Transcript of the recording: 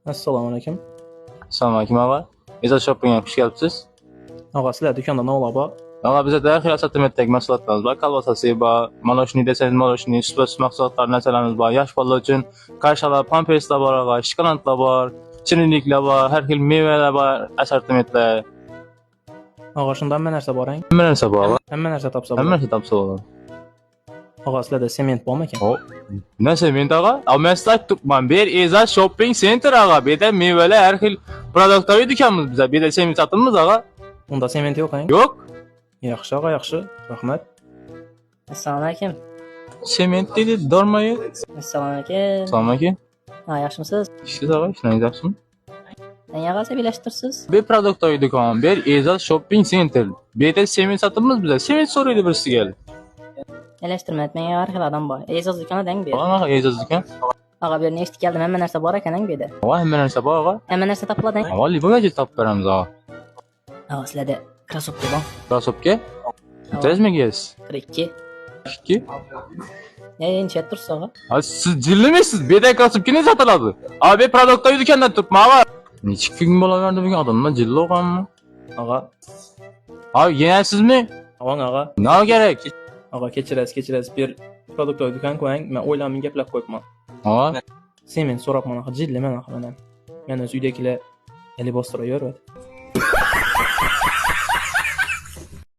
Assalomu alaykum. Assalomu alaykum og'a. Izzat shoppingga xush kelibsiz. Og'a, sizlar do'konda nima bor? Og'a bizda xiyol sortimentdagi mahsulotlarimiz bor. Kolbasasi bor, moloshniy desangiz moloshniy, sut mahsulotlari narsalarimiz bor. Yosh bolalar uchun qarshalar, pamperslar bor, og'a, shokoladlar bor, shirinliklar bor, har xil mevalar bor, assortimentlar. Og'a, shunda hamma narsa bor-ang. Hamma narsa bor, og'a. Hamma narsa topsa Hamma bo'ladi. narsa topsa bo'ladi. Og'a, sizlarda sement bormi ekan? Hop. Nasa men og'a? Almaslar tutman. Ber Izzat shopping center og'a. Bu yerda mevalar, har xil produktlar dukanimiz bizda. Bu yerda sement sotamiz og'a. Unda sement yo'q-ang. Yo'q. Yaxshi, og'a, yaxshi. Rahmat. Assalomu alaykum. Sement dedi, dormayı. Assalomu alaykum. Assalomu alaykum. Ha, yaxshimisiz? İşsiz og'a, ishlangiz yaxshimi? Nega g'asabiylashtirsiz? Bir produktlar do'kon, bir Izzat shopping center. Bu yerda sement sotamiz bizda. Sement so'raydi bir sizga. Elashtirmaydi, menga har xil odam bor. E'zoz do'konidan bu. Ana Izzat do'kon. Og'a, bu yerga eshitib keldim, hamma narsa bor ekan bu yerda. Og'a hamma narsa bor og'a. Hamma narsa topiladi. Avval liboga topib beramiz og'a. Og'a, sizlarda krossovka bor. Krasovka. Tezmi gez? 42. 2. Necha tursiz og'a? Ha siz jillimisiz? Bu yerda krasovka ne sotiladi? Abi produktlar do'kondan turibmi og'a? Nechik kun bo'laverdi bugun odamlar jilli o'qanmi? Og'a, Abi yenasizmi? og'a. Ne kerak? Og'a, kechirasiz. Bir produktlar do'kon qo'ying. Men o'ylamay gaplab qo'yibman. Og'a. Sement so'rab mana jilli mana. Men o'z uydagilar eli bostiraveradi.